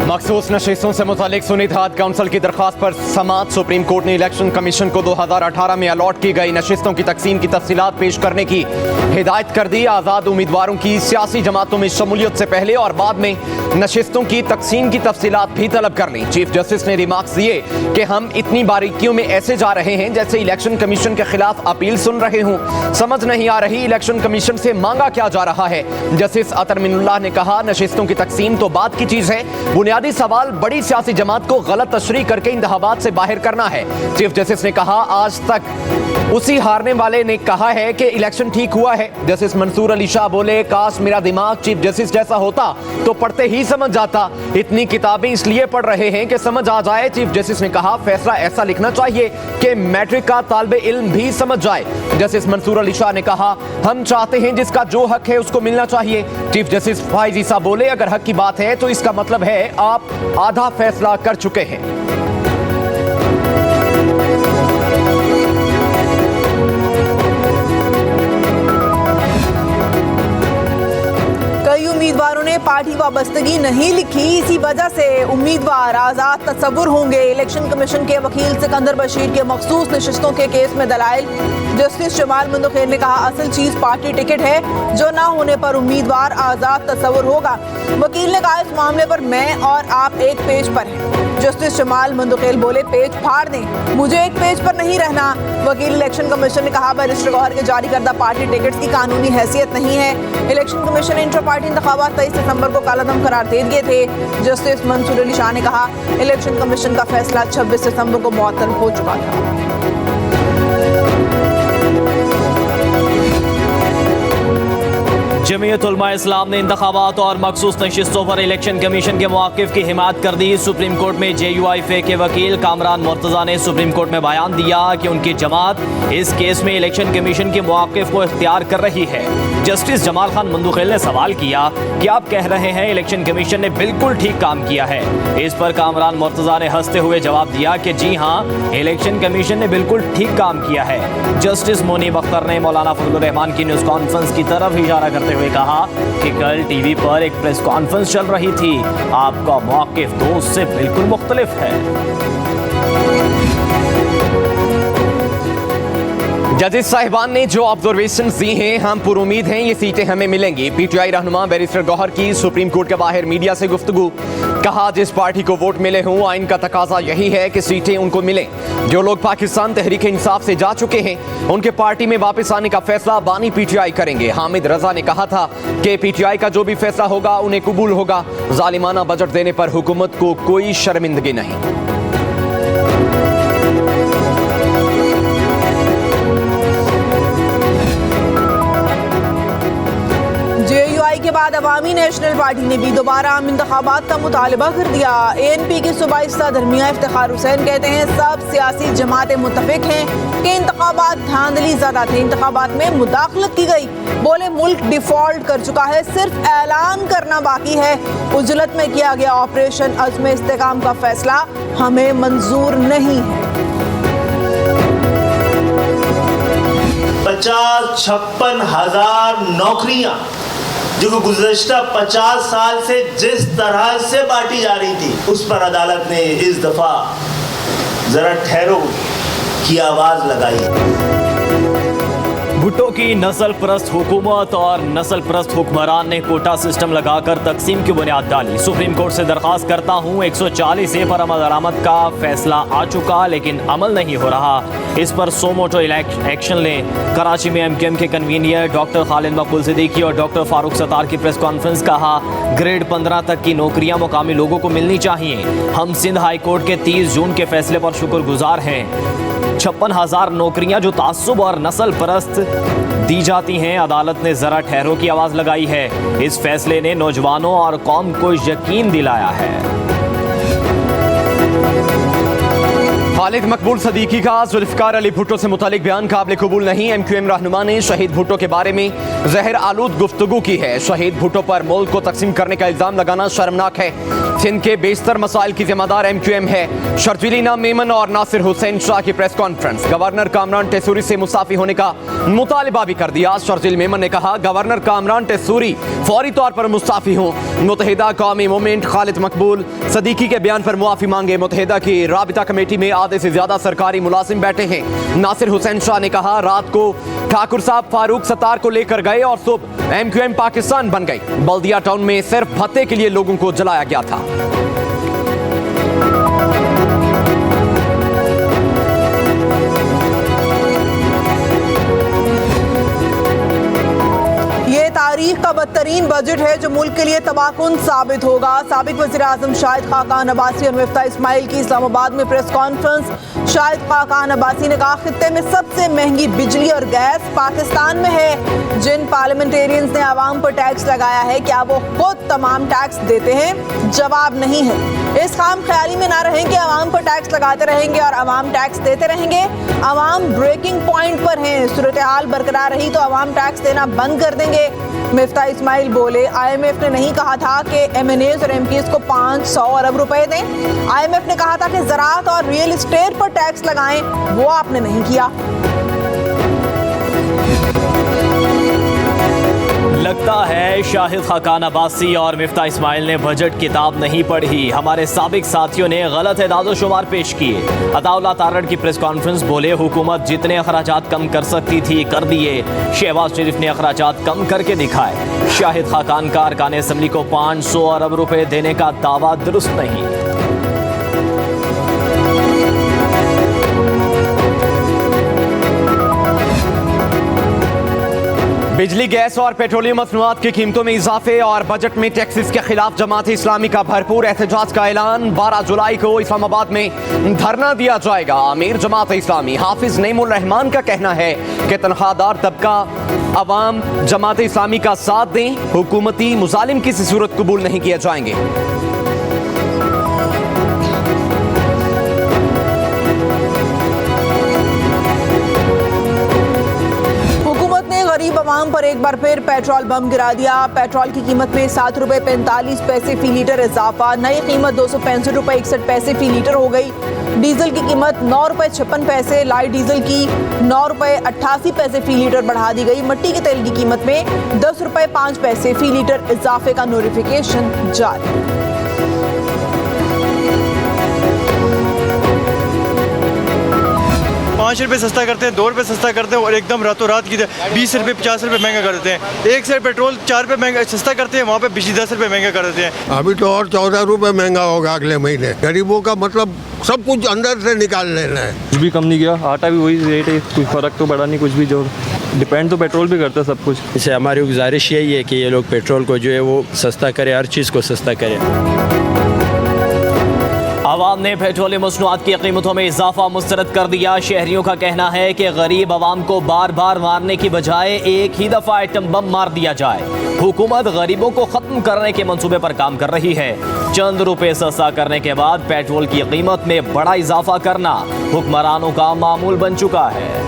मखसूस नशिस्तों से मुतालिक सुनिधाद काउंसिल की दरख्वास्त पर समाअत। सुप्रीम कोर्ट ने इलेक्शन कमीशन को 2018 में अलॉट की गई नशिस्तों की तकसीम की तफसीलात पेश करने की हिदायत कर दी। आज़ाद उम्मीदवारों की सियासी जमातों में शमूलियत से पहले और बाद में नशिस्तों की तकसीम की तफसीलात भी तलब कर ली। चीफ जस्टिस ने रिमार्क्स दिए कि हम इतनी बारीकियों में ऐसे जा रहे हैं जैसे इलेक्शन कमीशन के खिलाफ अपील सुन रहे हों। समझ नहीं आ रही इलेक्शन कमीशन से मांगा क्या जा रहा है। जस्टिस अतर मिनुल्लाह ने कहा, नशिस्तों की तकसीम तो बात की चीज है, बुनियादी सवाल बड़ी सियासी जमात को गलत तशरीह करके इंतखाबात से बाहर करना है। चीफ जस्टिस ने कहा, आज तक उसी हारने वाले ने कहा है कि इलेक्शन ठीक हुआ है। जस्टिस मंसूर अली शाह बोले, काश मेरा दिमाग चीफ जस्टिस जैसा होता तो पढ़ते ही समझ जाता। इतनी किताबें इसलिए पढ़ रहे हैं कि समझ आ जाए। चीफ जस्टिस ने कहा, फैसला ऐसा लिखना चाहिए कि मैट्रिक का तालिबे इल्म भी समझ जाए। जस्टिस मंसूर अली शाह ने कहा, हम चाहते हैं जिसका जो हक है उसको मिलना चाहिए। चीफ जस्टिस फाइज ईसा बोले, अगर हक की बात है तो इसका मतलब है आप आधा फैसला कर चुके हैं। कई उम्मीदवारों ने पार्टी वाबस्तगी नहीं लिखी, इसी वजह से उम्मीदवार आज़ाद तस्वुर होंगे। इलेक्शन कमीशन के वकील सिकंदर बशीर के मखसूस नशिस्तों के केस में दलाइल। जस्टिस जमाल मुंदखेर ने कहा, असल चीज पार्टी टिकट है, जो ना होने पर उम्मीदवार आज़ाद तस्वुर होगा। वकील ने कहा, इस मामले पर मैं और आप एक पेज पर हैं। जस्टिस जमाल मुंदखेर बोले, पेज फाड़ दें, मुझे एक पेज पर नहीं रहना। वकील इलेक्शन कमीशन ने कहा, बैरिस्टर गौहर के जारी करदा पार्टी टिकट्स की कानूनी हैसियत नहीं है। इलेक्शन कमीशन ने इंटर पार्टी इंतखाबात 23 सितंबर को कालादम करार दे दिए थे। जस्टिस मंसूर अली शाह ने कहा, इलेक्शन कमीशन का फैसला 26 सितंबर को मुअत्तल हो चुका था। जमीयत उलमा इस्लाम ने इंतखाबात और मखसूस नशिस्तों पर इलेक्शन कमीशन के मौक़िफ़ की हिमायत कर दी। सुप्रीम कोर्ट में JUIF के वकील कामरान मुर्तज़ा ने सुप्रीम कोर्ट में बयान दिया कि उनकी जमात इस केस में इलेक्शन कमीशन के मौक़िफ़ को इख्तियार कर रही है। जस्टिस जमाल खान मुंदखेर ने सवाल किया कि आप कह रहे हैं इलेक्शन कमीशन ने बिल्कुल ठीक काम किया है। इस पर कामरान मुर्तज़ा ने हंसते हुए जवाब दिया कि जी हाँ, इलेक्शन कमीशन ने बिल्कुल ठीक काम किया है। जस्टिस मोनीब अख्तर ने मौलाना फजलुर रहमान की न्यूज़ कॉन्फ्रेंस की तरफ इशारा करते हुए कहा कि कल टीवी पर एक प्रेस कॉन्फ्रेंस चल रही थी, आपका मौक़िफ़ तो उससे बिल्कुल मुख्तलिफ है। जजेस साहिबान ने जो ऑब्जर्वेशंस दी हैं, हम पुर उम्मीद हैं ये सीटें हमें मिलेंगी। PTI रहनुमा बैरिस्टर गौहर की सुप्रीम कोर्ट के बाहर मीडिया से गुफ्तगू। कहा, जिस पार्टी को वोट मिले हों, आइन का तकाजा यही है कि सीटें उनको मिलें। जो लोग पाकिस्तान तहरीक इंसाफ से जा चुके हैं, उनके पार्टी में वापस आने का फैसला बानी PTI करेंगे। हामिद रजा ने कहा था कि PTI का जो भी फैसला होगा उन्हें कबूल होगा। जालिमाना बजट देने पर हुकूमत को कोई शर्मिंदगी नहीं। JUI के बाद अवामी नेशनल पार्टी ने भी दोबारा आम इंतखाबात का मुतालबा कर दिया। ANP के सूबाई सदर मियां इफ्तिखार हुसैन कहते हैं, सब सियासी जमातें मुत्तफिक हैं कि इंतखाबात धांधली ज़्यादा थे, इंतखाबात में मुदाखलत की गई। बोले, मुल्क डिफॉल्ट कर चुका है, सिर्फ ऐलान करना बाकी है। उजलत में किया गया ऑपरेशन अज़्म इस्तेकाम का फैसला हमें मंजूर नहीं है। 50-56 हजार नौकरियां जो गुज़श्ता 50 साल से जिस तरह से बांटी जा रही थी, उस पर अदालत ने इस दफा जरा ठहरो की आवाज लगाई। भुट्टो की नस्ल परस्त हुकूमत और नस्ल परस्त हुक्मरान ने कोटा सिस्टम लगाकर तकसीम की बुनियाद डाली। सुप्रीम कोर्ट से दरख्वास्त करता हूँ, 140A पर अमल दरामद का फैसला आ चुका लेकिन अमल नहीं हो रहा। इस पर सोमोटो एक्शन लें। कराची में MKM के कन्वीनियर डॉक्टर खालिद मकबूल सिद्दीकी और डॉक्टर फारूक सत्तार की प्रेस कॉन्फ्रेंस। कहा, ग्रेड 15 तक की नौकरियाँ मुकामी लोगों को मिलनी चाहिए। हम सिंध हाई कोर्ट के 30 जून के फैसले पर शुक्रगुजार हैं। 56,000 नौकरियां जो तासुब और नस्ल परस्त दी जाती हैं, अदालत ने जरा ठहरो की आवाज लगाई है। इस फैसले ने नौजवानों और कौम को यकीन दिलाया है। खालिद मकबूल सिद्दीकी का जुल्फ़िकार अली भुट्टो से मुतालिक बयान काबिल कबूल नहीं। MQM रहनुमा ने शहीद भुट्टो के बारे में जहर आलूद गुफ्तगू की है। शहीद भुट्टो पर मुल्क को तकसीम करने का इल्ज़ाम लगाना शर्मनाक है। सिंध के बेशतर मसाइल की जिम्मेदार MQM है। शर्जील इनाम मेमन और नासिर हुसैन शाह की प्रेस कॉन्फ्रेंस। गवर्नर कामरान टेसूरी से मुस्ताफी होने का मुतालिबा भी कर दिया। शर्जील मेमन ने कहा गवर्नर कामरान टेसूरी फौरी तौर पर मुस्ताफी हों। मुत्तहिदा कौमी मूवमेंट खालिद मकबूल सदीकी के बयान पर मुआफी मांगे। मुत्तहिदा की राबिता कमेटी में आधे से ज्यादा सरकारी मुलाजिम बैठे हैं। नासिर हुसैन शाह ने कहा रात को ठाकुर साहब फारूक सत्तार को लेकर गए और सुबह MQM पाकिस्तान बन गई। बल्दिया टाउन में सिर्फ भत्ते के लिए लोगों को जलाया गया था। ये तारीख का बदतरीन बजट है जो मुल्क के लिए तबाहकुन साबित होगा। साबिक वज़ीर आज़म शाहिद खाकान अब्बासी और मिफ्ता इस्माइल की इस्लामाबाद में प्रेस कॉन्फ्रेंस। शाहिद खाकान अब्बासी ने कहा खित्ते में सबसे महंगी बिजली और गैस पाकिस्तान में है। जिन पार्लियामेंटेरियंस ने आवाम पर टैक्स लगाया है क्या वो खुद तमाम टैक्स देते हैं? जवाब नहीं है। इस खाम ख्याली में ना रहें कि आवाम पर टैक्स लगाते रहेंगे और आवाम टैक्स देते रहेंगे। आवाम ब्रेकिंग पॉइंट पर हैं। सूरत हाल बरकरार रही तो आवाम टैक्स देना बंद कर देंगे। मिफ्ता इस्माइल बोले IMF ने नहीं कहा था कि MNAs और MPs को 500 अरब रुपए दें। IMF ने कहा था कि ज़राअत और रियल एस्टेट पर टैक्स लगाएं, वो आपने नहीं किया। लगता है शाहिद खाकान अब्बासी और मिफ्ता इस्माइल ने बजट किताब नहीं पढ़ी। हमारे साबिक साथियों ने गलत एदाद-ओ-शुमार पेश किए। अताउल्लाह तारड़ की प्रेस कॉन्फ्रेंस बोले हुकूमत जितने अखराजात कम कर सकती थी कर दिए। शहबाज शरीफ ने अखराजात कम करके दिखाए। शाहिद खाकान का अरकान असम्बली को 500 अरब रुपए देने का दावा दुरुस्त नहीं। बिजली गैस और पेट्रोलियम मसनूआत की कीमतों में इजाफे और बजट में टैक्सेस के खिलाफ जमात इस्लामी का भरपूर एहतजाज का ऐलान। 12 जुलाई को इस्लामाबाद में धरना दिया जाएगा। आमिर जमात इस्लामी हाफिज नईमुर रहमान का कहना है कि तनख्वाहदार तबका अवाम जमात इस्लामी का साथ दें। हुकूमती मुजालिम किसी सूरत कबूल नहीं किए जाएंगे। गरीब आवाम पर एक बार फिर पेट्रोल बम गिरा दिया। पेट्रोल की कीमत में 7 रुपए 45 पैसे फी लीटर इजाफा। नई कीमत 265 रुपए 61 पैसे फी लीटर हो गई। डीजल की कीमत 9 रुपए 56 पैसे, लाइट डीजल की 9 रुपए 88 पैसे फी लीटर बढ़ा दी गई। मिट्टी के तेल की कीमत में 10 रुपए 5 पैसे फी लीटर इजाफे का नोटिफिकेशन जारी। 5 रुपये सस्ता करते हैं, 2 रुपये सस्ता करते हैं और एकदम रातों रात की 20 रुपये 50 रुपये महंगा कर देते हैं। एक से पेट्रोल 4 रुपये महंगा सस्ता करते हैं, वहाँ पे बिजली 10 रुपये महंगा कर देते हैं। अभी तो और 14 रुपये महंगा होगा अगले महीने। गरीबों का मतलब सब कुछ अंदर से निकाल लेना है। कुछ भी कम नहीं किया, आटा भी वही रेट है, कुछ फ़र्क तो पड़ा नहीं कुछ भी। जो डिपेंड तो पेट्रोल भी करता है सब कुछ। इससे हमारी गुजारिश यही है कि ये लोग पेट्रोल को जो है वो सस्ता करे, हर चीज़ को सस्ता करे। आवाम ने पेट्रोलियम मसनूआत की कीमतों में इजाफा मुस्तरद कर दिया। शहरियों का कहना है कि गरीब आवाम को बार बार मारने की बजाय एक ही दफ़ा आइटम बम मार दिया जाए। हुकूमत गरीबों को ख़त्म करने के मंसूबे पर काम कर रही है। चंद रुपए सस्ता करने के बाद पेट्रोल की कीमत में बड़ा इजाफा करना हुक्मरानों का मामूल बन चुका है।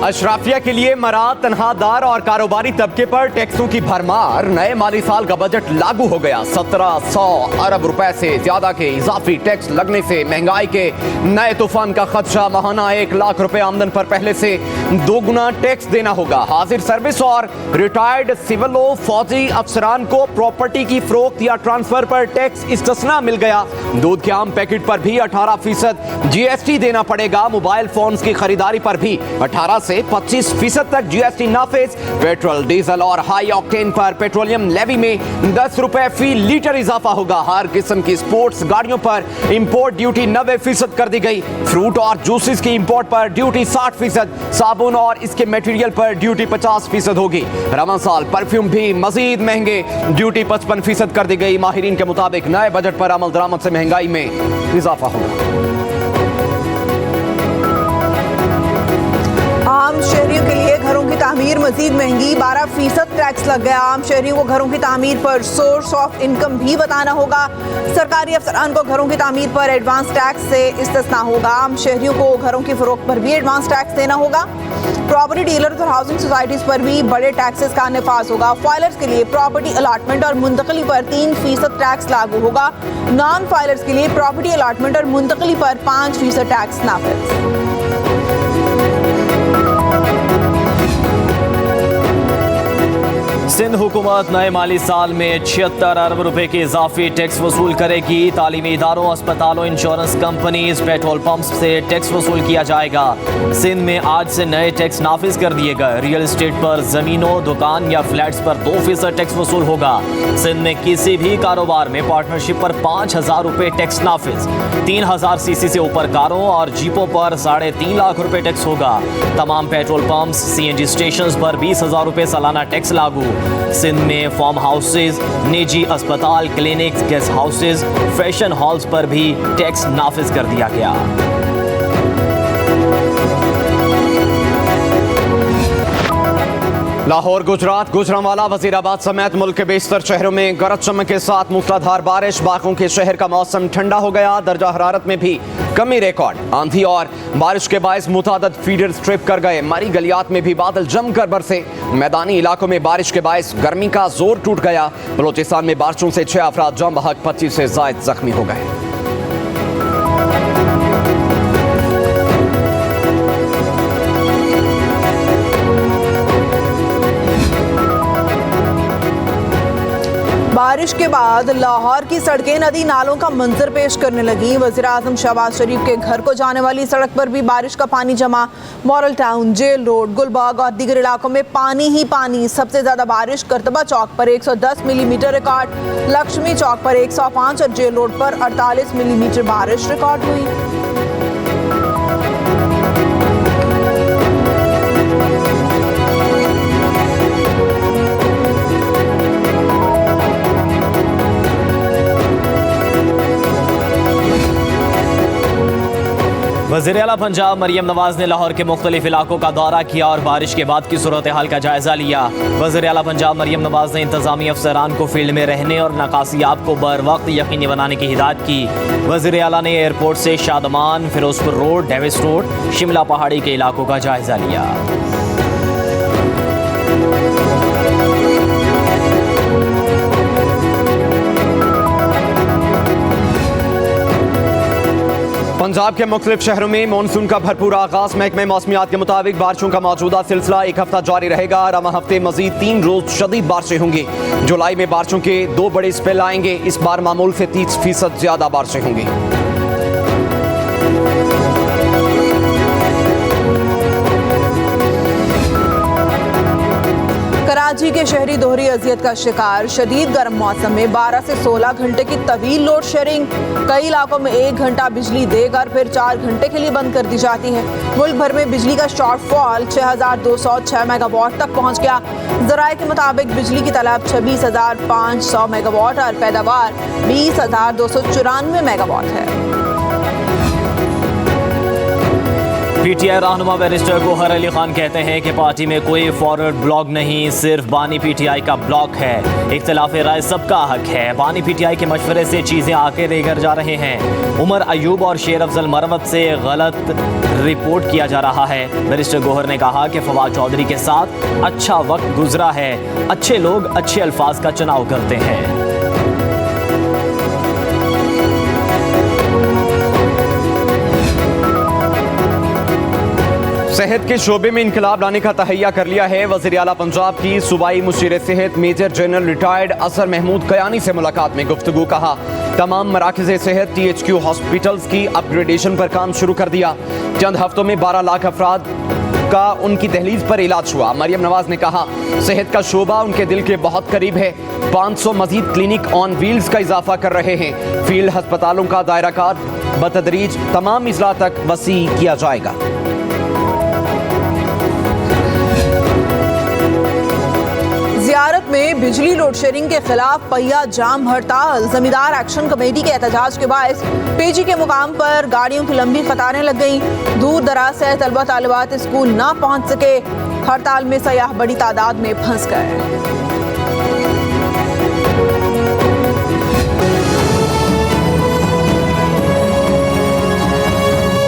अशराफिया के लिए मराद तनख्वाहदार और कारोबारी तबके पर टैक्सों की भरमार। नए माली साल का बजट लागू हो गया। 1700 अरब रुपए से ज्यादा के इजाफी टैक्स लगने से महंगाई के नए तूफान का खदशा। माहाना 1 लाख रुपए आमदन पर पहले से 2 गुना टैक्स देना होगा। हाजिर सर्विस और रिटायर्ड सिविल व फौजी अफसरान को प्रॉपर्टी की फरोख्त या ट्रांसफर पर टैक्स इस्तिस्ना मिल गया। दूध के आम पैकेट पर भी 18% GST देना पड़ेगा। मोबाइल फोन्स की खरीदारी पर भी 18 से 25% तक GST नाफिज। पेट्रोल डीजल और हाई ऑक्टेन पर पेट्रोलियम लेवी में 10 रुपए फी लीटर इजाफा होगा। हर किस्म की स्पोर्ट्स गाड़ियों पर इंपोर्ट ड्यूटी 90% कर दी गई। फ्रूट और जूसेस की इंपोर्ट पर ड्यूटी 60%, साबुन और इसके मटेरियल पर ड्यूटी 50% होगी। रमजान साल परफ्यूम भी मजीद महंगे, ड्यूटी 55% कर दी गई। माहिरीन के मुताबिक नए बजट पर अमल दरामद से महंगाई में इजाफा होगा। आम शहरियों के लिए घरों की तामीर तामीर मजीद महंगी, 12% टैक्स लग गया। आम शहरियों को घरों की तामीर पर सोर्स ऑफ इनकम भी बताना होगा। सरकारी अफसरान को घरों की तामीर पर एडवांस टैक्स से इस्तिस्ना होगा। आम शहरियों को घरों की फरोख्त पर भी एडवांस टैक्स देना होगा। प्रॉपर्टी डीलर्स और हाउसिंग सोसाइटीज पर भी बड़े टैक्सेस का निफाज होगा। फाइलर्स के लिए प्रॉपर्टी अलाटमेंट और मुंतकली पर 3% टैक्स लागू होगा। नॉन फाइलर्स के लिए प्रॉपर्टी अलाटमेंट और मुंतकली पर 5% टैक्स नाफिज। सिंध हुकूमत नए माली साल में 76 अरब रुपए के इजाफी टैक्स वसूल करेगी। तालीमी इदारों, अस्पतालों, इंश्योरेंस कंपनीज, पेट्रोल पंप से टैक्स वसूल किया जाएगा। सिंध में आज से नए टैक्स नाफिज कर दिए गए। रियल एस्टेट पर जमीनों, दुकान या फ्लैट्स पर 2% टैक्स वसूल होगा। सिंध में किसी भी कारोबार में पार्टनरशिप पर 5,000 रुपए टैक्स नाफिज। 3,000 सीसी से ऊपर कारों और जीपों पर 3.5 लाख रुपए टैक्स होगा। तमाम पेट्रोल पंप, CNG स्टेशन पर 20,000 रुपए सालाना टैक्स लागू। सिंध में फार्म हाउसेज, निजी अस्पताल, clinics, guest houses, fashion halls पर भी टैक्स नाफिज कर दिया गया। लाहौर, गुजरात, गुजरांवाला, वजीराबाद समेत मुल्क के बेशतर शहरों में गरज चमक के साथ मूसलाधार बारिश। बागों के शहर का मौसम ठंडा हो गया। दर्जा हरारत में भी कमी रिकॉर्ड। आंधी और बारिश के बायस मुतादद फीडर स्ट्रिप कर गए। मरी गलियात में भी बादल जमकर बरसे। मैदानी इलाकों में बारिश के बायस गर्मी का जोर टूट गया। बलोचिस्तान में बारिशों से 6 अफराद जाम बहक, 25 से जायद जख्मी हो गए। बारिश के बाद लाहौर की सड़कें नदी नालों का मंजर पेश करने लगी। वज़ीर-ए-आज़म शहबाज शरीफ के घर को जाने वाली सड़क पर भी बारिश का पानी जमा। Moral town, jail road, Gulbagh और दीगर इलाकों में पानी ही पानी। सबसे ज्यादा बारिश करतबा चौक पर 110 मिलीमीटर रिकॉर्ड, लक्ष्मी चौक पर 105 और जेल रोड पर 48 मिलीमीटर बारिश रिकॉर्ड हुई। वज़ीर-ए-आला पंजाब मरियम नवाज ने लाहौर के मुख्तलिफ इलाकों का दौरा किया और बारिश के बाद की सूरत हाल का जायजा लिया। वज़ीर-ए-आला पंजाब मरियम नवाज ने इंतजामी अफसरान को फील्ड में रहने और नकासियात को बर वक्त यकीनी बनाने की हिदायत की। वज़ीर-ए-आला ने एयरपोर्ट से Shadman, Ferozepur road, Davis road, Shimla Pahari के इलाकों का जायजा लिया। पंजाब के मुख्तलिफ शहरों में मानसून का भरपूर आगाज। महकमे मौसमियात के मुताबिक बारिशों का मौजूदा सिलसिला 1 हफ्ता जारी रहेगा। रवा हफ्ते मजीद 3 रोज शदीद बारिशें होंगी। जुलाई में बारिशों के 2 बड़े स्पेल आएंगे। इस बार मामूल से 30% ज्यादा बारिशें होंगी। कराची के शहरी दोहरी अजियत का शिकार। शदीद गर्म मौसम में 12 से 16 घंटे की तवील लोड शेडिंग। कई इलाकों में 1 घंटा बिजली देकर फिर 4 घंटे के लिए बंद कर दी जाती है। मुल्क भर में बिजली का शॉर्टफॉल 6206 मेगावाट तक पहुंच गया। जराये के मुताबिक बिजली की तलब 26,500 मेगावाट और पैदावार 20,294 मेगावाट है। PTI रहनुमा बैरिस्टर गौहर अली खान कहते हैं कि पार्टी में कोई फॉरवर्ड ब्लॉक नहीं, सिर्फ बानी PTI का ब्लॉक है। इख्तिलाफ राय सबका हक है। बानी PTI के मशवरे से चीज़ें आगे लेकर जा रहे हैं। उमर अयूब और शेर अफजल मरवत से गलत रिपोर्ट किया जा रहा है। बैरिस्टर गौहर ने कहा कि फवाद चौधरी के साथ अच्छा वक्त गुजरा है। अच्छे लोग अच्छे अल्फाज का चुनाव करते हैं। सेहत के शोबे में इनकलाब लाने का तहैया कर लिया है। वज़ीर-ए-आला पंजाब की सूबाई मुशीर सेहत मेजर जनरल रिटायर्ड असर महमूद कयानी से मुलाकात में गुफ्तगू। कहा तमाम मराकज़ सेहत THQ हॉस्पिटल्स की अपग्रेडेशन पर काम शुरू कर दिया। चंद हफ्तों में 12 लाख अफराद का उनकी दहलीज पर इलाज हुआ। मरियम नवाज ने कहा सेहत का शोबा उनके दिल के बहुत करीब है। 500 मजीद क्लिनिक ऑन व्हील्स का इजाफा कर रहे हैं। फील्ड अस्पतालों का दायरा कार बतदरीज तमाम इजला तक वसी किया जाएगा। ज़ियारत में बिजली लोड शेडिंग के खिलाफ पहिया जाम हड़ताल। जमींदार एक्शन कमेटी के एहतजाज के बायस PG के मुकाम पर गाड़ियों की लंबी कतारें लग गईं। दूर दराज से तलबा तालिबात स्कूल ना पहुंच सके। हड़ताल में सयाह बड़ी तादाद में फंस गए।